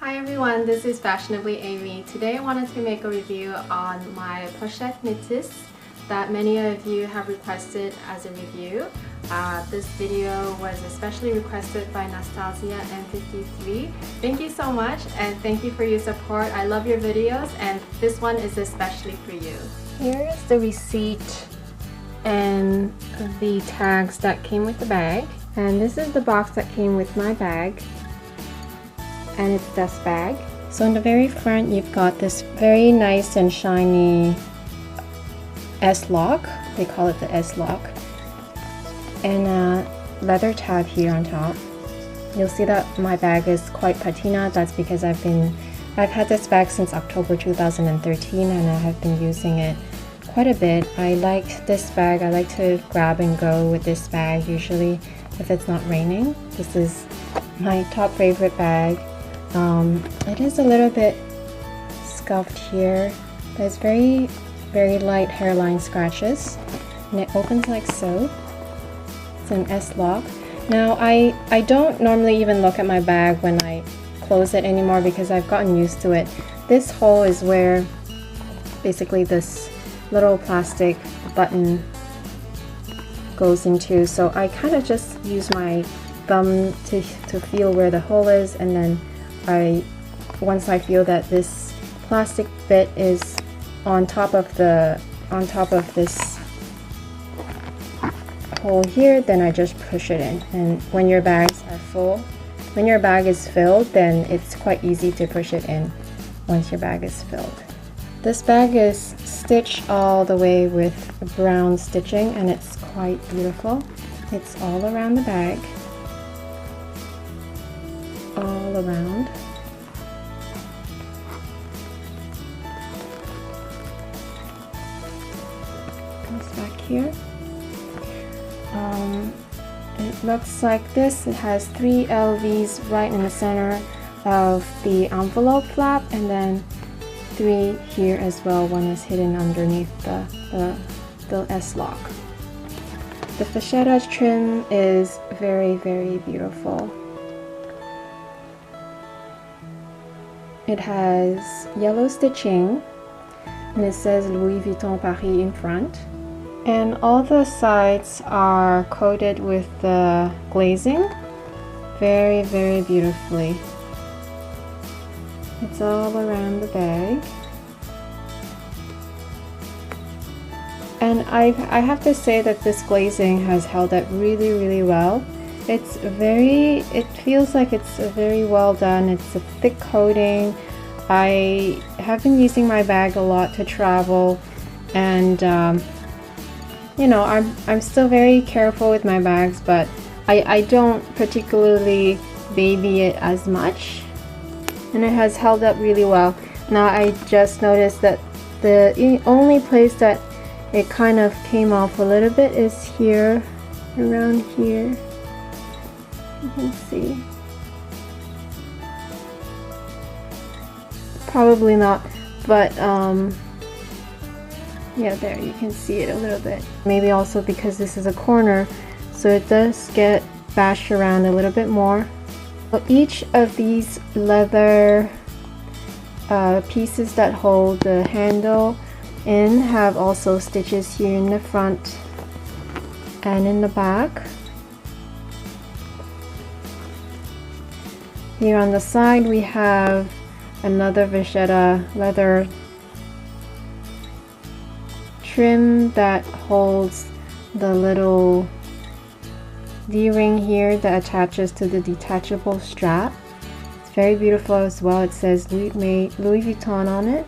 Hi everyone, this is Fashionably Amy. Today I wanted to make a review on my Pochette Metis that many of you have requested as a review. This video was especially requested by Nastasia M53. Thank you so much and thank you for your support. I love your videos and this one is especially for you. Here's the receipt and the tags that came with the bag. And this is the box that came with my bag. And it's dust bag. So in the very front you've got this very nice and shiny S-lock. They call it the S-lock. And a leather tab here on top. You'll see that my bag is quite patina. That's because I've had this bag since October 2013 and I have been using it quite a bit. I like this bag. I like to grab and go with this bag usually if it's not raining. This is my top favorite bag. It is a little bit scuffed here, but it's very light hairline scratches, and it opens like so. It's an S-lock. Now I don't normally even look at my bag when I close it anymore because I've gotten used to it. This hole is where basically this little plastic button goes into, so I kind of just use my thumb to feel where the hole is, and then once I feel that this plastic bit is on top of this hole here, then I just push it in. And when your bags are full, when your bag is filled, then it's quite easy to push it in once your bag is filled. This bag is stitched all the way with brown stitching and it's quite beautiful. It's all around the bag. All around. Goes back here. It looks like this. It has 3 LVs right in the center of the envelope flap, and then 3 here as well. One is hidden underneath the S-lock. The Fashionista trim is very beautiful. It has yellow stitching and it says Louis Vuitton Paris in front. And all the sides are coated with the glazing very beautifully. It's all around the bag. And I have to say that this glazing has held up really well. It feels like it's very well done. It's a thick coating. I have been using my bag a lot to travel, and you know, I'm still very careful with my bags, but I don't particularly baby it as much, and it has held up really well. Now I just noticed that the only place that it kind of came off a little bit is here, around here. You can see. Probably not, but yeah, there you can see it a little bit. Maybe also because this is a corner, so it does get bashed around a little bit more. So each of these leather pieces that hold the handle in have also stitches here in the front and in the back. Here on the side we have another vachetta leather trim that holds the little D-ring here that attaches to the detachable strap. It's very beautiful as well. It says Louis Vuitton on it.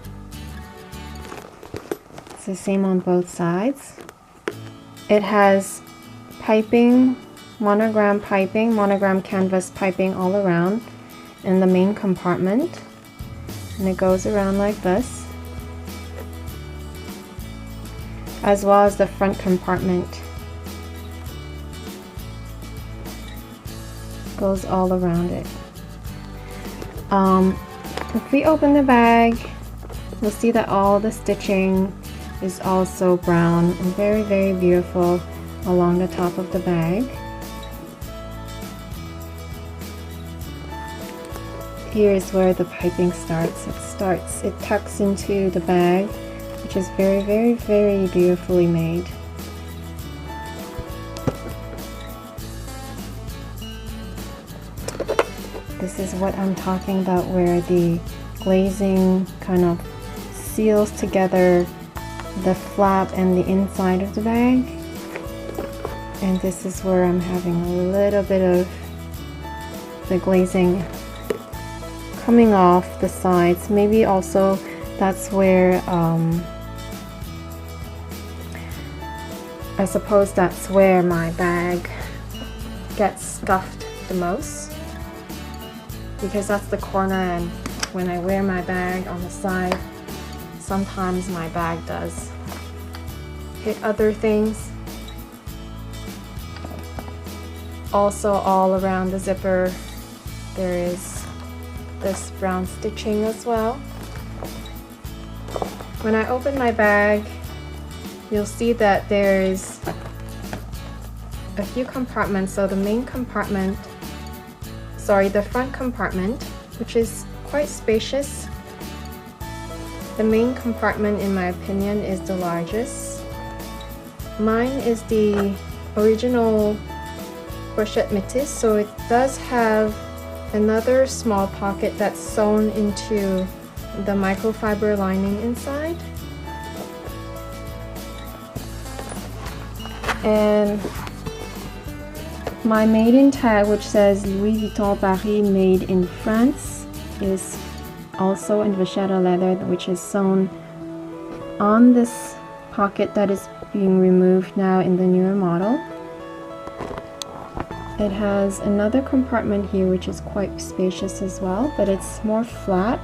It's the same on both sides. It has piping, monogram canvas piping all around in the main compartment, and it goes around like this, as well as the front compartment goes all around it. If we open the bag, we'll see that all the stitching is also brown and very beautiful along the top of the bag. here is where the piping starts. It tucks into the bag, which is very, very, very beautifully made. This is what I'm talking about, where the glazing kind of seals together the flap and the inside of the bag. And this is where I'm having a little bit of the glazing coming off the sides. Maybe also that's where I suppose that's where my bag gets scuffed the most, because that's the corner, and when I wear my bag on the side, sometimes my bag does hit other things. Also, all around the zipper there is this brown stitching as well. When I open my bag, you'll see that there is a few compartments. So the main compartment, the front compartment, which is quite spacious. The main compartment, in my opinion, is the largest. Mine is the original Pochette Metis, so it does have another small pocket that's sewn into the microfiber lining inside. And my made-in tag, which says Louis Vuitton Paris made in France, is also in vachetta leather, which is sewn on this pocket that is being removed now in the newer model. It has another compartment here which is quite spacious as well, but it's more flat.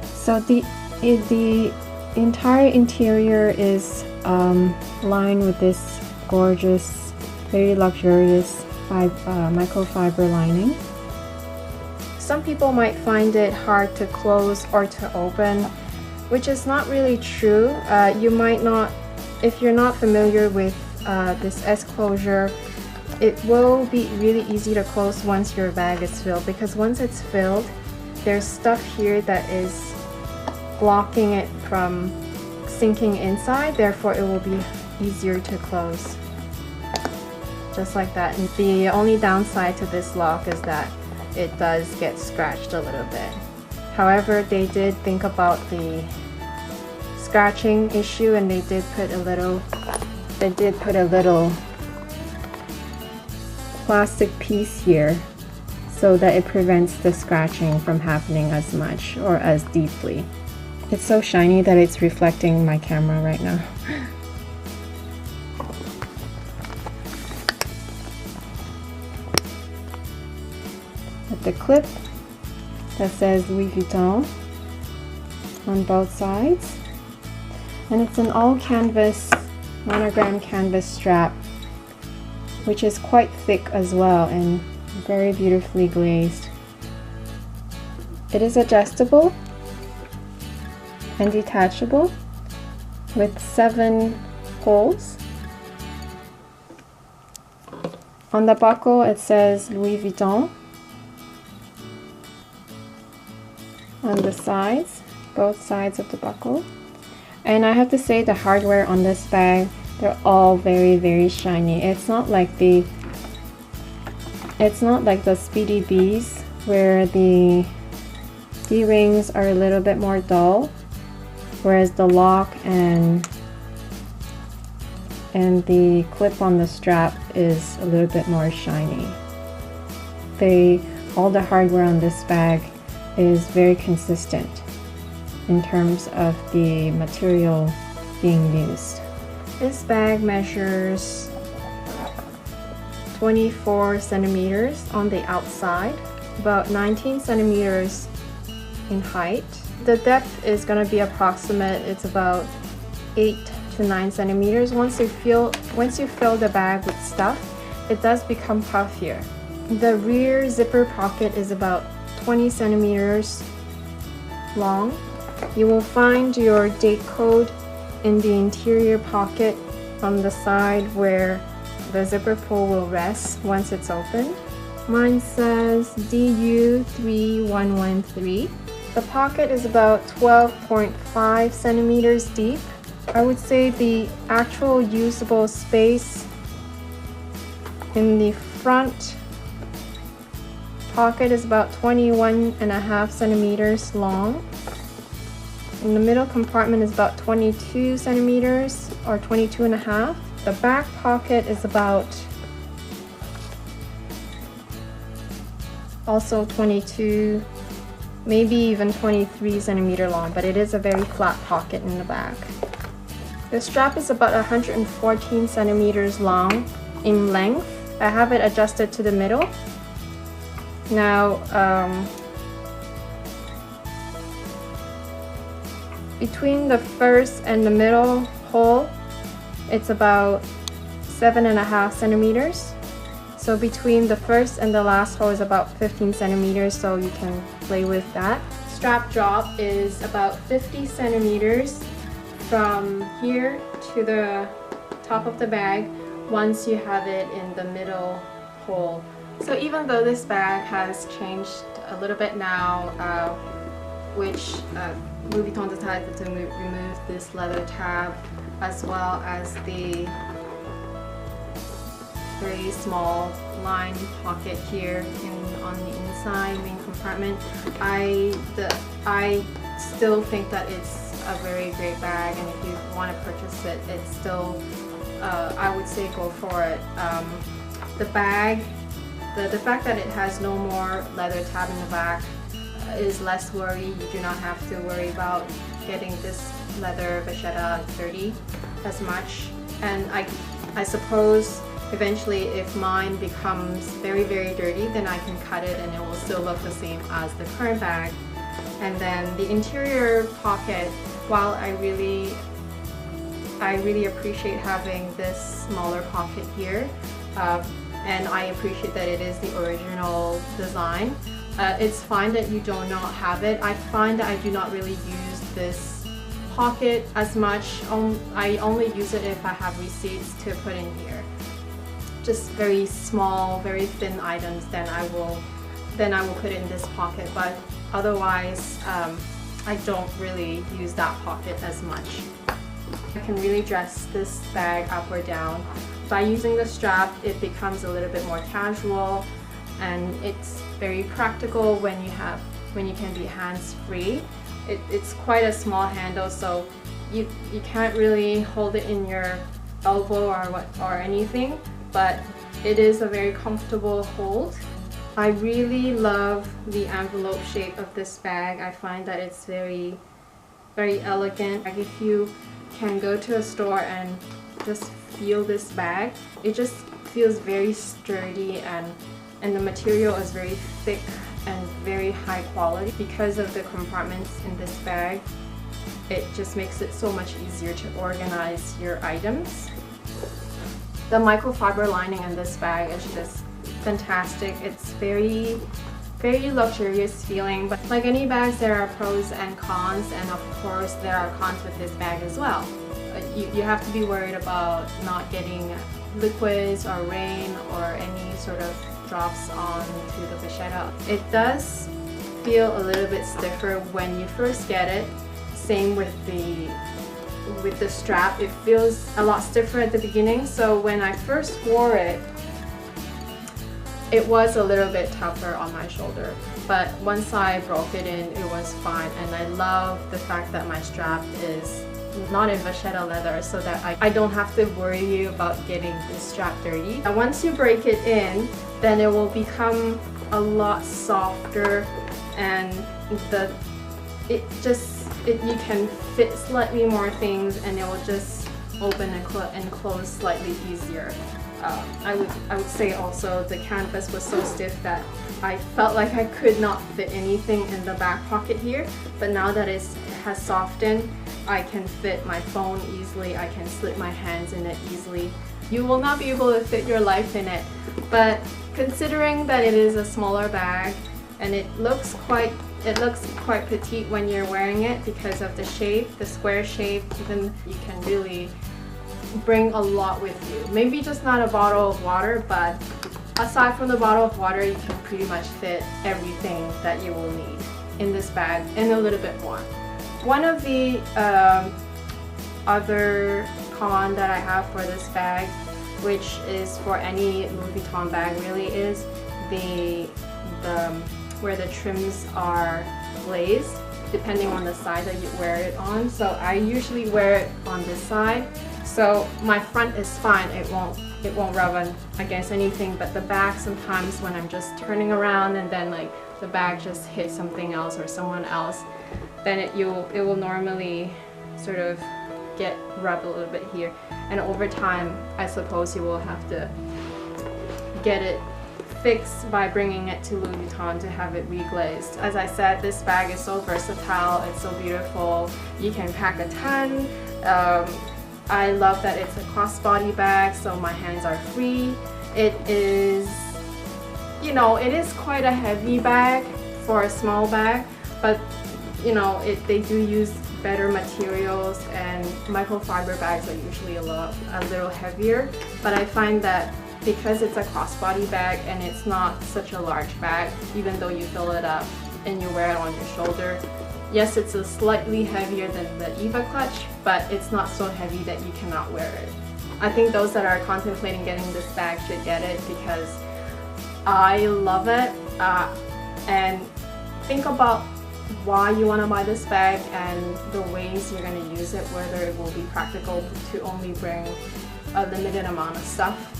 So the entire interior is lined with this gorgeous, very luxurious microfiber lining. Some people might find it hard to close or to open, which is not really true. You might not, if you're not familiar with this S closure, it will be really easy to close once your bag is filled, because once it's filled, there's stuff here that is blocking it from sinking inside, therefore it will be easier to close. Just like that. And the only downside to this lock is that it does get scratched a little bit. However, they did think about the scratching issue, and they did put a little plastic piece here so that it prevents the scratching from happening as much or as deeply. It's so shiny that it's reflecting my camera right now. With the clip that says Louis Vuitton on both sides, and it's an all canvas monogram canvas strap, which is quite thick as well and very beautifully glazed. It is adjustable and detachable with 7 holes. On the buckle it says Louis Vuitton. On the sides, both sides of the buckle. And I have to say, the hardware on this bag, they're all very, very shiny. It's not like the Speedy Bees, where the D-rings are a little bit more dull, whereas the lock and the clip on the strap is a little bit more shiny. All the hardware on this bag is very consistent in terms of the material being used. This bag measures 24 centimeters on the outside, about 19 centimeters in height. The depth is going to be approximate. It's about 8 to 9 centimeters. Once you fill the bag with stuff, it does become puffier. The rear zipper pocket is about 20 centimeters long. You will find your date code in the interior pocket on the side where the zipper pull will rest once it's opened. Mine says DU3113. The pocket is about 12.5 centimeters deep. I would say the actual usable space in the front pocket is about 21.5 centimeters long. And the middle compartment is about 22 centimeters or 22.5. The back pocket is about also 22, maybe even 23 centimeter long, but it is a very flat pocket in the back. The strap is about 114 centimeters long in length. I have it adjusted to the middle. Now, between the first and the middle hole, it's about 7.5 centimeters. So between the first and the last hole is about 15 centimeters, so you can play with that. Strap drop is about 50 centimeters from here to the top of the bag once you have it in the middle hole. So even though this bag has changed a little bit now, which Louis Vuitton decided to remove this leather tab as well as the very small line pocket here on the inside main compartment, I still think that it's a very great bag, and if you want to purchase it, it's still I would say go for it. The bag, the fact that it has no more leather tab in the back is less worry. You do not have to worry about getting this leather vachetta dirty as much. And I suppose eventually if mine becomes very dirty, then I can cut it and it will still look the same as the current bag. And then the interior pocket, while I really appreciate having this smaller pocket here, and I appreciate that it is the original design, it's fine that you do not have it. I find that I do not really use this pocket as much. I only use it if I have receipts to put in here. Just very small, very thin items, then I will put it in this pocket. But otherwise, I don't really use that pocket as much. I can really dress this bag up or down. By using the strap, it becomes a little bit more casual, and it's very practical when you can be hands-free. It's quite a small handle, so you can't really hold it in your elbow or anything, but it is a very comfortable hold. I really love the envelope shape of this bag. I find that it's very elegant. Like if you can go to a store and just feel this bag, it just feels very sturdy, and the material is very thick and very high quality. Because of the compartments in this bag, it just makes it so much easier to organize your items. The microfiber lining in this bag is just fantastic. It's very luxurious feeling, but like any bags, there are pros and cons, and of course there are cons with this bag as well. You have to be worried about not getting liquids or rain or any sort of drops onto the vachetta. It does feel a little bit stiffer when you first get it. Same with the strap. It feels a lot stiffer at the beginning, so when I first wore it, it was a little bit tougher on my shoulder, but once I broke it in, it was fine. And I love the fact that my strap is not in vachetta leather, so that I don't have to worry about getting this strap dirty. And once you break it in, then it will become a lot softer, and you can fit slightly more things, and it will just open and close slightly easier. I would say also the canvas was so stiff that I felt like I could not fit anything in the back pocket here, but now that it has softened, I can fit my phone easily, I can slip my hands in it easily. You will not be able to fit your life in it, but considering that it is a smaller bag and it looks quite petite when you're wearing it because of the shape, the square shape, then you can really bring a lot with you. Maybe just not a bottle of water, but aside from the bottle of water, you can pretty much fit everything that you will need in this bag and a little bit more. One of the other con that I have for this bag, which is for any Louis Vuitton bag really, is the where the trims are glazed depending on the side that you wear it on. So I usually wear it on this side, so my front is fine, it won't rub against anything, but the back, sometimes when I'm just turning around and then like the bag just hits something else or someone else, then it will normally sort of get rubbed a little bit here, and over time I suppose you will have to get it fixed by bringing it to Louis Vuitton to have it reglazed. As I said, this bag is so versatile, it's so beautiful, you can pack a ton. I love that it's a crossbody bag, so my hands are free. It is, you know, it is quite a heavy bag for a small bag, but you know, they do use better materials, and microfiber bags are usually a little heavier, but I find that because it's a crossbody bag and it's not such a large bag, even though you fill it up and you wear it on your shoulder, yes, it's a slightly heavier than the Eva clutch, but it's not so heavy that you cannot wear it. I think those that are contemplating getting this bag should get it because I love it, and think about why you want to buy this bag and the ways you're going to use it, whether it will be practical to only bring a limited amount of stuff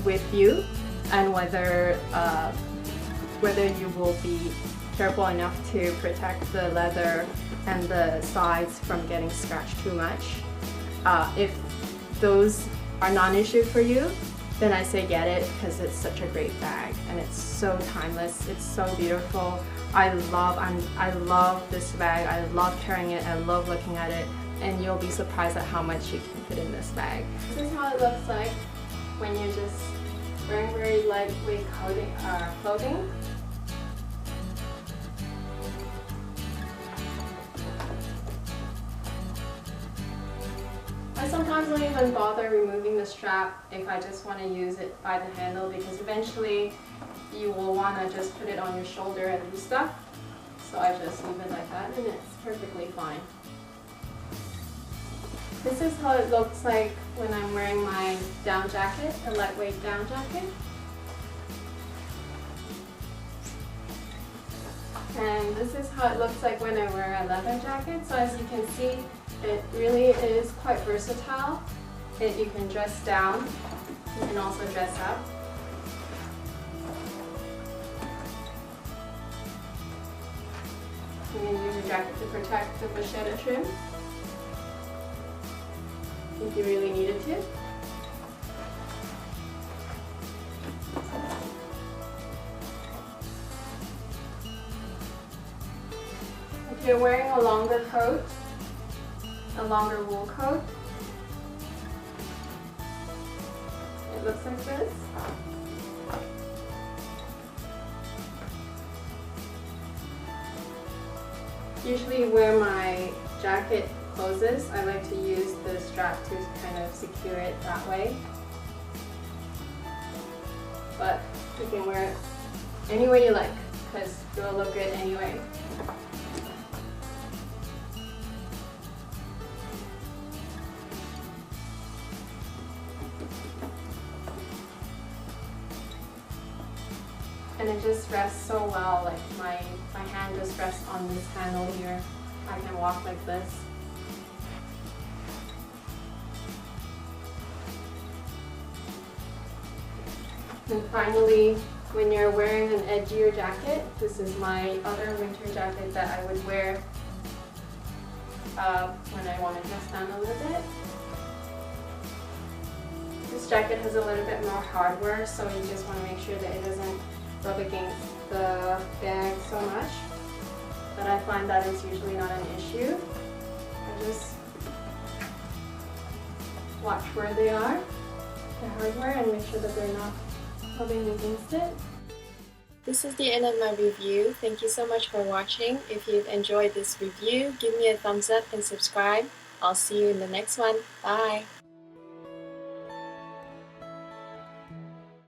with you, and whether you will be careful enough to protect the leather and the sides from getting scratched too much. If those are non-issue for you, then I say get it because it's such a great bag and it's so timeless, it's so beautiful. I love this bag, I love carrying it, I love looking at it, and you'll be surprised at how much you can fit in this bag. This is how it looks like when you're just wearing very lightweight clothing. I sometimes don't even bother removing the strap if I just want to use it by the handle, because eventually you will want to just put it on your shoulder and do stuff. So I just leave it like that and it's perfectly fine. This is how it looks like when I'm wearing my down jacket, a lightweight down jacket. And this is how it looks like when I wear a leather jacket. So as you can see, it really is quite versatile. You can dress down, you can also dress up. You can use your jacket to protect the pochette trim if you really needed to. If you're wearing a longer coat, a longer wool coat, it looks like this. Usually where my jacket closes, I like to use the strap to kind of secure it that way. But you can wear it any way you like, because it will look good anyway. And it just rests so well, like my hand just rests on this handle here. I can walk like this. And finally, when you're wearing an edgier jacket, this is my other winter jacket that I would wear when I want to dress down a little bit. This jacket has a little bit more hardware, so you just want to make sure that it doesn't rub against the bag so much. But I find that is usually not an issue. I just watch where they are, the hardware, and make sure that they're not rubbing against it. This is the end of my review. Thank you so much for watching. If you've enjoyed this review, give me a thumbs up and subscribe. I'll see you in the next one. Bye!